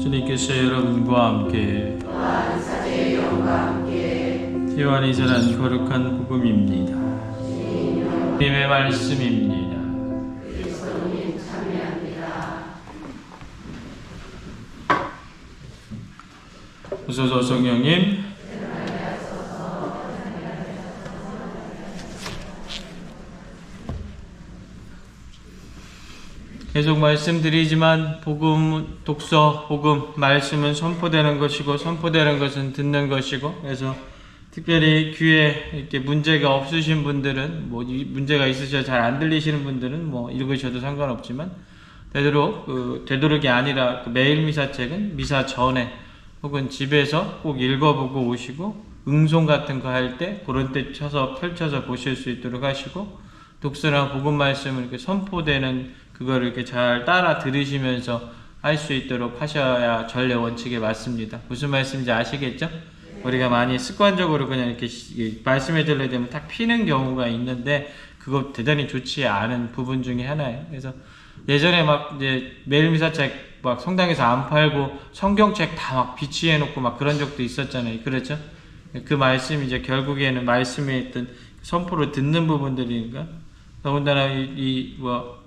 주님께서 여러분과 함께 요한이 전한 거룩한 복음입니다. 주님의 말씀입니다. 어서서 성령님. 계속 말씀드리지만 복음 독서, 복음 말씀은 선포되는 것이고 선포되는 것은 듣는 것이고, 그래서 특별히 귀에 이렇게 문제가 없으신 분들은 문제가 있으셔 잘 안 들리시는 분들은 읽으셔도 상관없지만, 되도록이 아니라 매일 미사책은 미사 전에 혹은 집에서 꼭 읽어보고 오시고, 응송 같은 거 할 때 그런 때 펼쳐서 보실 수 있도록 하시고, 독서나 복음 말씀을 이렇게 선포되는 그거를 이렇게 잘 따라 들으시면서 할 수 있도록 하셔야 전례 원칙에 맞습니다. 무슨 말씀인지 아시겠죠? 우리가 많이 습관적으로 그냥 이렇게 말씀해 드려야 되면 딱 피는 경우가 있는데, 그거 대단히 좋지 않은 부분 중에 하나예요. 그래서 예전에 매일 미사책 성당에서 안 팔고 성경책 다 비치해 놓고 그런 적도 있었잖아요. 그렇죠? 그 말씀이 이제 결국에는 말씀에 있던 선포를 듣는 부분들이니까, 더군다나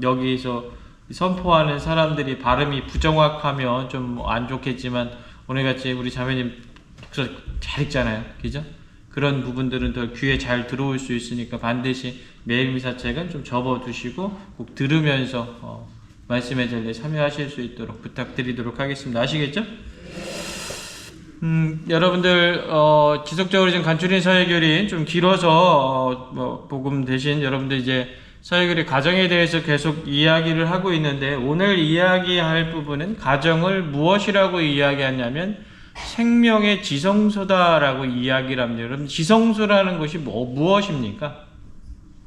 여기서 선포하는 사람들이 발음이 부정확하면 좀 안 좋겠지만, 오늘같이 우리 자매님 독서 잘 읽잖아요. 그죠? 그런 부분들은 더 귀에 잘 들어올 수 있으니까 반드시 매일 미사책은 좀 접어두시고 꼭 들으면서 말씀의 전례에 참여하실 수 있도록 부탁드리도록 하겠습니다. 아시겠죠? 여러분들 지속적으로 지금 간추린 서예결이 좀 길어서 복음 대신 여러분들 이제 서예결이 가정에 대해서 계속 이야기를 하고 있는데, 오늘 이야기할 부분은 가정을 무엇이라고 이야기하냐면 생명의 지성소다라고 이야기를 합니다. 여러분, 지성소라는 것이 무엇입니까?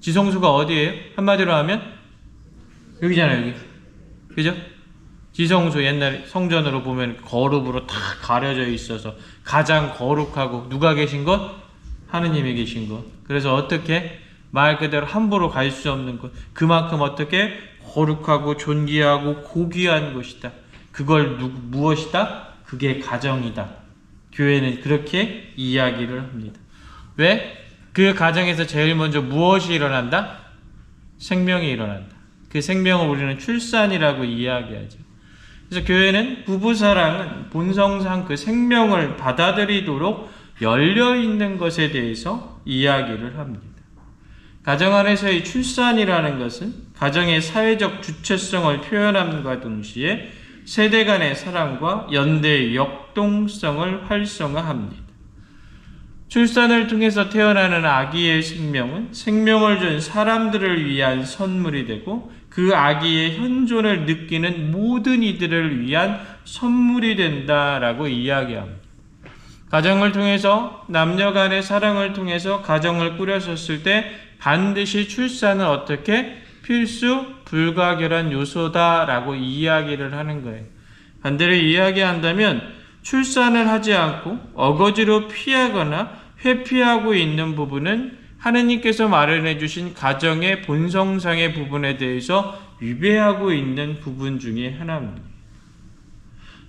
지성소가 어디예요? 한마디로 하면 여기잖아요. 여기. 그죠? 지성소, 옛날 성전으로 보면 거룩으로 다 가려져 있어서 가장 거룩하고, 누가 계신 것? 하느님이 계신 것. 그래서 어떻게? 말 그대로 함부로 갈 수 없는 것. 그만큼 어떻게? 거룩하고 존귀하고 고귀한 것이다. 그걸 무엇이다? 그게 가정이다. 교회는 그렇게 이야기를 합니다. 왜? 그 가정에서 제일 먼저 무엇이 일어난다? 생명이 일어난다. 그 생명을 우리는 출산이라고 이야기하죠. 그래서 교회는 부부사랑은 본성상 그 생명을 받아들이도록 열려있는 것에 대해서 이야기를 합니다. 가정 안에서의 출산이라는 것은 가정의 사회적 주체성을 표현함과 동시에 세대 간의 사랑과 연대의 역동성을 활성화합니다. 출산을 통해서 태어나는 아기의 생명은 생명을 준 사람들을 위한 선물이 되고, 그 아기의 현존을 느끼는 모든 이들을 위한 선물이 된다라고 이야기합니다. 가정을 통해서, 남녀 간의 사랑을 통해서 가정을 꾸렸었을 때 반드시 출산은 어떻게? 필수 불가결한 요소다라고 이야기를 하는 거예요. 반대로 이야기한다면 출산을 하지 않고 어거지로 피하거나 회피하고 있는 부분은 하느님께서 마련해 주신 가정의 본성상의 부분에 대해서 위배하고 있는 부분 중에 하나입니다.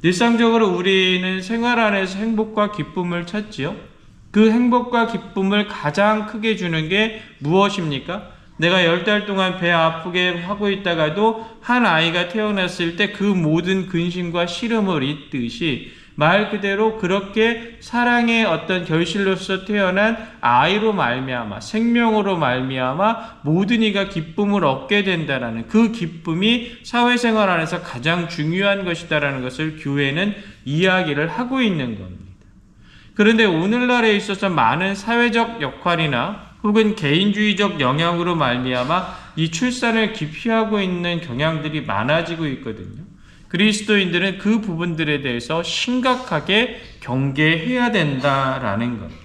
일상적으로 우리는 생활 안에서 행복과 기쁨을 찾지요. 그 행복과 기쁨을 가장 크게 주는 게 무엇입니까? 내가 10달 동안 배 아프게 하고 있다가도 한 아이가 태어났을 때 그 모든 근심과 시름을 잊듯이, 말 그대로 그렇게 사랑의 어떤 결실로서 태어난 아이로 말미암아, 생명으로 말미암아 모든 이가 기쁨을 얻게 된다라는 그 기쁨이 사회생활 안에서 가장 중요한 것이다라는 것을 교회는 이야기를 하고 있는 겁니다. 그런데 오늘날에 있어서 많은 사회적 역할이나 혹은 개인주의적 영향으로 말미암아 이 출산을 기피하고 있는 경향들이 많아지고 있거든요. 그리스도인들은 그 부분들에 대해서 심각하게 경계해야 된다라는 겁니다.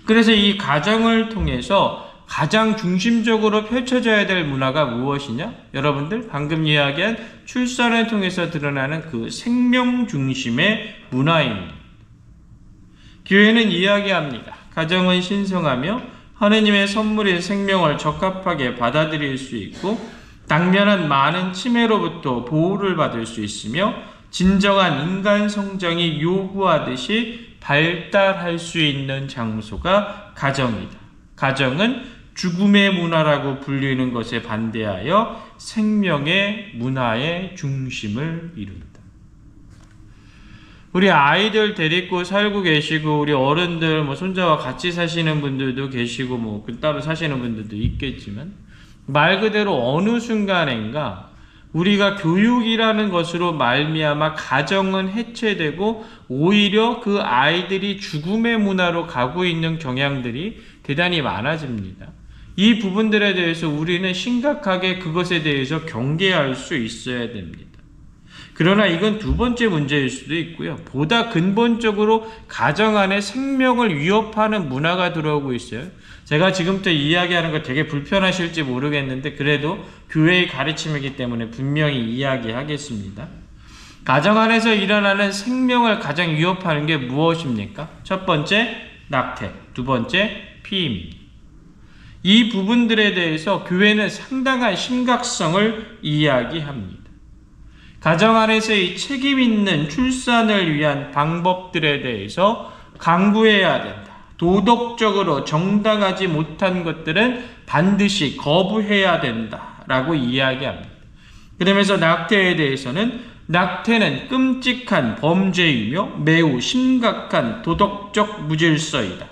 그래서 이 가정을 통해서 가장 중심적으로 펼쳐져야 될 문화가 무엇이냐? 여러분들 방금 이야기한 출산을 통해서 드러나는 그 생명 중심의 문화입니다. 교회는 이야기합니다. 가정은 신성하며 하느님의 선물인 생명을 적합하게 받아들일 수 있고, 당면한 많은 침해로부터 보호를 받을 수 있으며 진정한 인간 성장이 요구하듯이 발달할 수 있는 장소가 가정이다. 가정은 죽음의 문화라고 불리는 것에 반대하여 생명의 문화의 중심을 이룬다. 우리 아이들 데리고 살고 계시고 우리 어른들 손자와 같이 사시는 분들도 계시고 따로 사시는 분들도 있겠지만 말 그대로 어느 순간인가 우리가 교육이라는 것으로 말미암아 가정은 해체되고 오히려 그 아이들이 죽음의 문화로 가고 있는 경향들이 대단히 많아집니다. 이 부분들에 대해서 우리는 심각하게 그것에 대해서 경계할 수 있어야 됩니다. 그러나 이건 두 번째 문제일 수도 있고요. 보다 근본적으로 가정 안에 생명을 위협하는 문화가 들어오고 있어요. 제가 지금부터 이야기하는 거 되게 불편하실지 모르겠는데 그래도 교회의 가르침이기 때문에 분명히 이야기하겠습니다. 가정 안에서 일어나는 생명을 가장 위협하는 게 무엇입니까? 첫 번째, 낙태. 두 번째, 피임입니다. 이 부분들에 대해서 교회는 상당한 심각성을 이야기합니다. 가정 안에서의 책임 있는 출산을 위한 방법들에 대해서 강구해야 된다. 도덕적으로 정당하지 못한 것들은 반드시 거부해야 된다라고 이야기합니다. 그러면서 낙태에 대해서는 낙태는 끔찍한 범죄이며 매우 심각한 도덕적 무질서이다.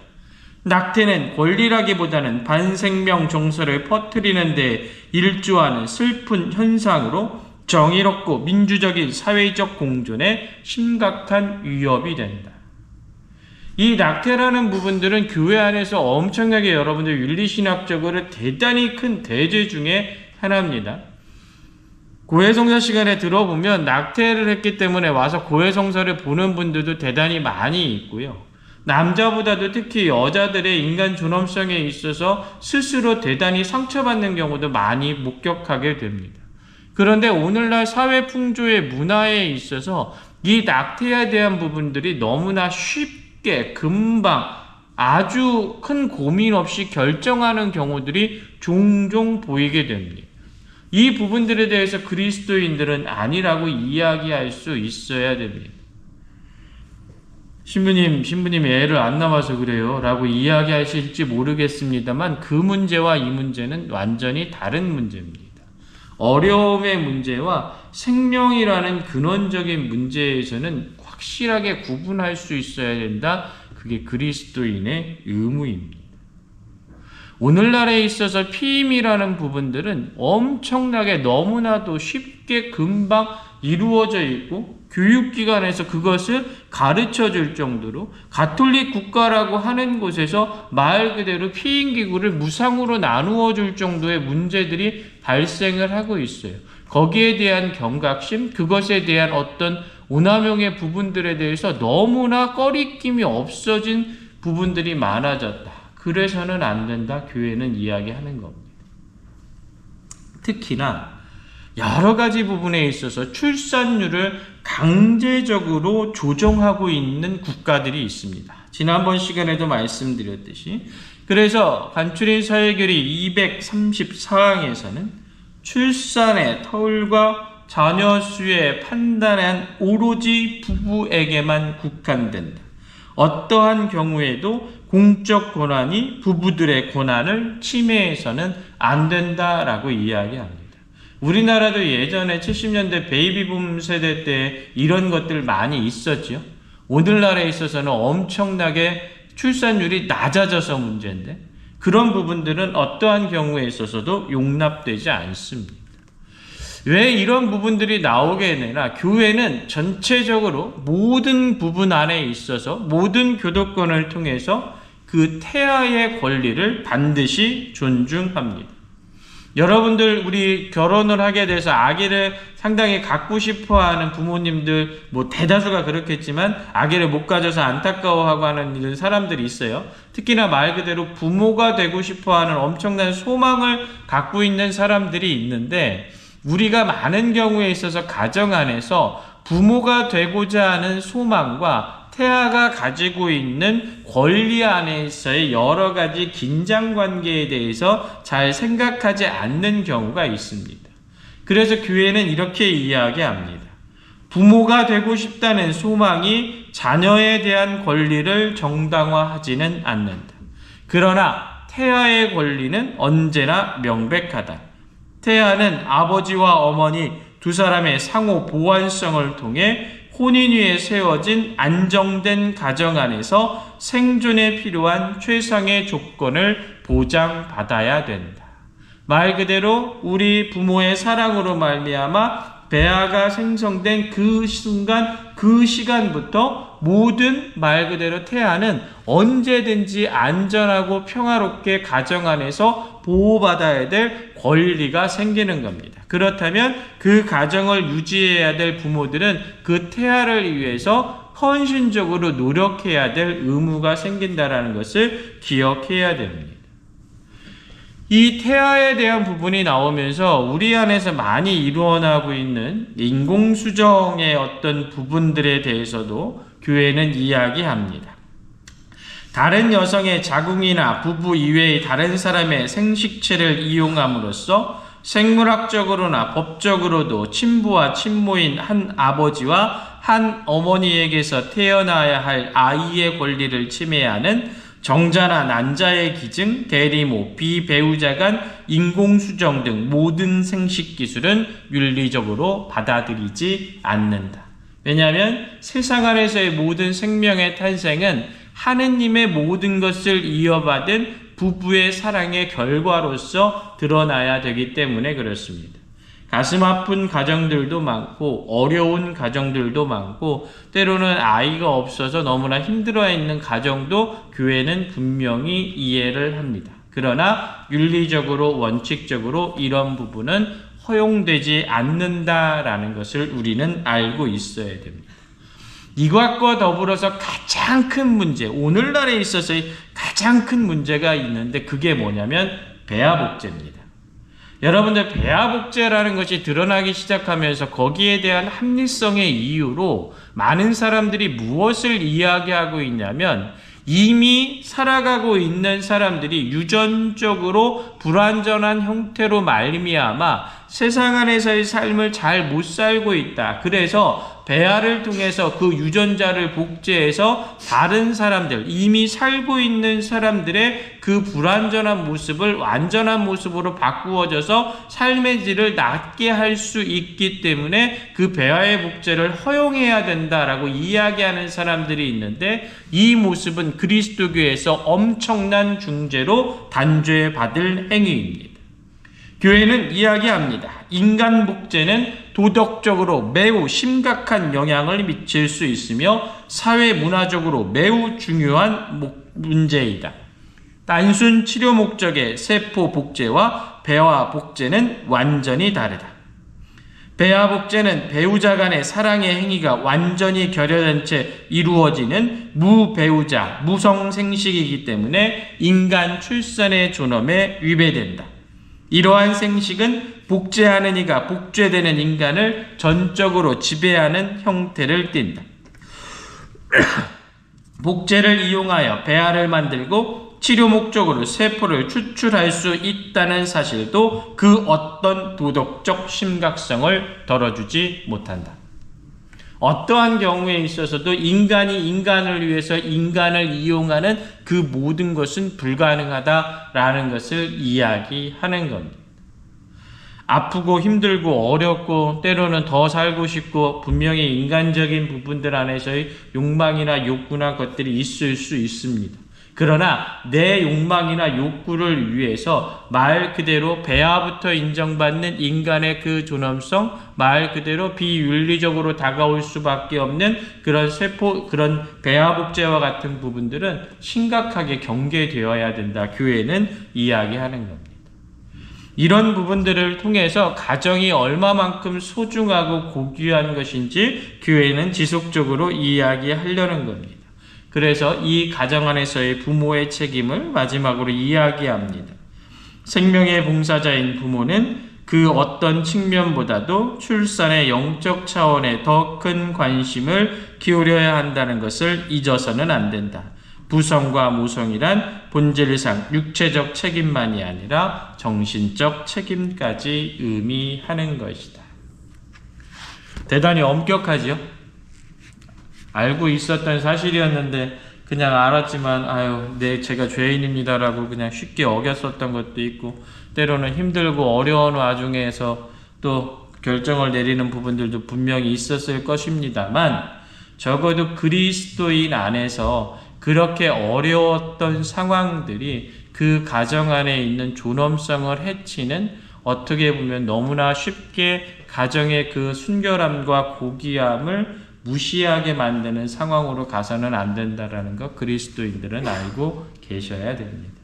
낙태는 권리라기보다는 반생명 정서를 퍼뜨리는 데 일조하는 슬픈 현상으로 정의롭고 민주적인 사회적 공존에 심각한 위협이 된다. 이 낙태라는 부분들은 교회 안에서 엄청나게 여러분들 윤리신학적으로 대단히 큰 대죄 중에 하나입니다. 고해성사 시간에 들어보면 낙태를 했기 때문에 와서 고해성사를 보는 분들도 대단히 많이 있고요. 남자보다도 특히 여자들의 인간 존엄성에 있어서 스스로 대단히 상처받는 경우도 많이 목격하게 됩니다. 그런데 오늘날 사회 풍조의 문화에 있어서 이 낙태에 대한 부분들이 너무나 쉽게 금방 아주 큰 고민 없이 결정하는 경우들이 종종 보이게 됩니다. 이 부분들에 대해서 그리스도인들은 아니라고 이야기할 수 있어야 됩니다. 신부님이 애를 안 낳아서 그래요 라고 이야기하실지 모르겠습니다만 그 문제와 이 문제는 완전히 다른 문제입니다. 어려움의 문제와 생명이라는 근원적인 문제에서는 확실하게 구분할 수 있어야 된다. 그게 그리스도인의 의무입니다. 오늘날에 있어서 피임이라는 부분들은 엄청나게 너무나도 쉽게 금방 이루어져 있고 교육기관에서 그것을 가르쳐 줄 정도로 가톨릭 국가라고 하는 곳에서 말 그대로 피임기구를 무상으로 나누어 줄 정도의 문제들이 발생을 하고 있어요. 거기에 대한 경각심, 그것에 대한 어떤 오남용의 부분들에 대해서 너무나 꺼리낌이 없어진 부분들이 많아졌다. 그래서는 안 된다. 교회는 이야기하는 겁니다. 특히나 여러 가지 부분에 있어서 출산율을 강제적으로 조정하고 있는 국가들이 있습니다. 지난번 시간에도 말씀드렸듯이 그래서 간추린 사회결의 234항에서는 출산의 터울과 자녀 수의 판단은 오로지 부부에게만 국한된다. 어떠한 경우에도 공적 권한이 부부들의 권한을 침해해서는 안 된다라고 이야기합니다. 우리나라도 예전에 70년대 베이비붐 세대 때 이런 것들 많이 있었죠. 오늘날에 있어서는 엄청나게 출산율이 낮아져서 문제인데 그런 부분들은 어떠한 경우에 있어서도 용납되지 않습니다. 왜 이런 부분들이 나오게 되나? 교회는 전체적으로 모든 부분 안에 있어서 모든 교도권을 통해서 그 태아의 권리를 반드시 존중합니다. 여러분들 우리 결혼을 하게 돼서 아기를 상당히 갖고 싶어하는 부모님들 대다수가 그렇겠지만 아기를 못 가져서 안타까워하고 하는 이런 사람들이 있어요. 특히나 말 그대로 부모가 되고 싶어하는 엄청난 소망을 갖고 있는 사람들이 있는데 우리가 많은 경우에 있어서 가정 안에서 부모가 되고자 하는 소망과 태아가 가지고 있는 권리 안에서의 여러 가지 긴장관계에 대해서 잘 생각하지 않는 경우가 있습니다. 그래서 교회는 이렇게 이야기합니다. 부모가 되고 싶다는 소망이 자녀에 대한 권리를 정당화하지는 않는다. 그러나 태아의 권리는 언제나 명백하다. 태아는 아버지와 어머니 두 사람의 상호 보완성을 통해 혼인 위에 세워진 안정된 가정 안에서 생존에 필요한 최상의 조건을 보장받아야 된다. 말 그대로 우리 부모의 사랑으로 말미암아 배아가 생성된 그 순간, 그 시간부터 모든 말 그대로 태아는 언제든지 안전하고 평화롭게 가정 안에서 보호받아야 될 권리가 생기는 겁니다. 그렇다면 그 가정을 유지해야 될 부모들은 그 태아를 위해서 헌신적으로 노력해야 될 의무가 생긴다는 것을 기억해야 됩니다. 이 태아에 대한 부분이 나오면서 우리 안에서 많이 일어나고 있는 인공수정의 어떤 부분들에 대해서도 교회는 이야기합니다. 다른 여성의 자궁이나 부부 이외의 다른 사람의 생식체를 이용함으로써 생물학적으로나 법적으로도 친부와 친모인 한 아버지와 한 어머니에게서 태어나야 할 아이의 권리를 침해하는 정자나 난자의 기증, 대리모, 비배우자 간 인공수정 등 모든 생식기술은 윤리적으로 받아들이지 않는다. 왜냐하면 세상 안에서의 모든 생명의 탄생은 하느님의 모든 것을 이어받은 부부의 사랑의 결과로서 드러나야 되기 때문에 그렇습니다. 가슴 아픈 가정들도 많고 어려운 가정들도 많고 때로는 아이가 없어서 너무나 힘들어 있는 가정도 교회는 분명히 이해를 합니다. 그러나 윤리적으로 원칙적으로 이런 부분은 허용되지 않는다라는 것을 우리는 알고 있어야 됩니다. 이것과 더불어서 가장 큰 문제, 오늘날에 있어서의 가장 큰 문제가 있는데 그게 뭐냐면 배아복제입니다. 여러분들 배아복제라는 것이 드러나기 시작하면서 거기에 대한 합리성의 이유로 많은 사람들이 무엇을 이야기하고 있냐면 이미 살아가고 있는 사람들이 유전적으로 불완전한 형태로 말미암아 세상 안에서의 삶을 잘 못 살고 있다. 그래서 배아를 통해서 그 유전자를 복제해서 다른 사람들, 이미 살고 있는 사람들의 그 불완전한 모습을 완전한 모습으로 바꾸어져서 삶의 질을 낮게 할 수 있기 때문에 그 배아의 복제를 허용해야 된다라고 이야기하는 사람들이 있는데 이 모습은 그리스도교에서 엄청난 중죄로 단죄받을 행위입니다. 교회는 이야기합니다. 인간 복제는 도덕적으로 매우 심각한 영향을 미칠 수 있으며 사회 문화적으로 매우 중요한 문제이다. 단순 치료 목적의 세포 복제와 배아 복제는 완전히 다르다. 배아 복제는 배우자 간의 사랑의 행위가 완전히 결여된 채 이루어지는 무배우자, 무성생식이기 때문에 인간 출산의 존엄에 위배된다. 이러한 생식은 복제하는 이가 복제되는 인간을 전적으로 지배하는 형태를 띈다. 복제를 이용하여 배아를 만들고 치료 목적으로 세포를 추출할 수 있다는 사실도 그 어떤 도덕적 심각성을 덜어주지 못한다. 어떠한 경우에 있어서도 인간이 인간을 위해서 인간을 이용하는 그 모든 것은 불가능하다라는 것을 이야기하는 겁니다. 아프고 힘들고 어렵고 때로는 더 살고 싶고 분명히 인간적인 부분들 안에서의 욕망이나 욕구나 것들이 있을 수 있습니다. 그러나 내 욕망이나 욕구를 위해서 말 그대로 배아부터 인정받는 인간의 그 존엄성, 말 그대로 비윤리적으로 다가올 수밖에 없는 그런 세포, 그런 배아 복제와 같은 부분들은 심각하게 경계되어야 된다. 교회는 이야기하는 겁니다. 이런 부분들을 통해서 가정이 얼마만큼 소중하고 고귀한 것인지 교회는 지속적으로 이야기하려는 겁니다. 그래서 이 가정 안에서의 부모의 책임을 마지막으로 이야기합니다. 생명의 봉사자인 부모는 그 어떤 측면보다도 출산의 영적 차원에 더 큰 관심을 기울여야 한다는 것을 잊어서는 안 된다. 부성과 모성이란 본질상 육체적 책임만이 아니라 정신적 책임까지 의미하는 것이다. 대단히 엄격하지요. 알고 있었던 사실이었는데 그냥 알았지만 제가 죄인입니다라고 그냥 쉽게 어겼었던 것도 있고, 때로는 힘들고 어려운 와중에서 또 결정을 내리는 부분들도 분명히 있었을 것입니다만, 적어도 그리스도인 안에서 그렇게 어려웠던 상황들이 그 가정 안에 있는 존엄성을 해치는, 어떻게 보면 너무나 쉽게 가정의 그 순결함과 고귀함을 무시하게 만드는 상황으로 가서는 안 된다라는 것, 그리스도인들은 알고 계셔야 됩니다.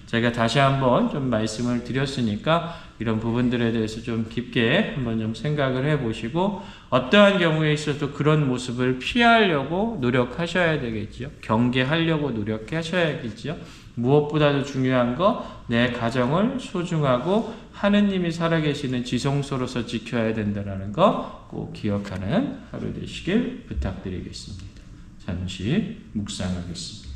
제가 다시 한번 좀 말씀을 드렸으니까 이런 부분들에 대해서 좀 깊게 한번 좀 생각을 해보시고, 어떠한 경우에 있어도 그런 모습을 피하려고 노력하셔야 되겠죠. 경계하려고 노력하셔야겠죠. 무엇보다도 중요한 거, 내 가정을 소중하고 하느님이 살아계시는 지성소로서 지켜야 된다는 거 꼭 기억하는 하루 되시길 부탁드리겠습니다. 잠시 묵상하겠습니다.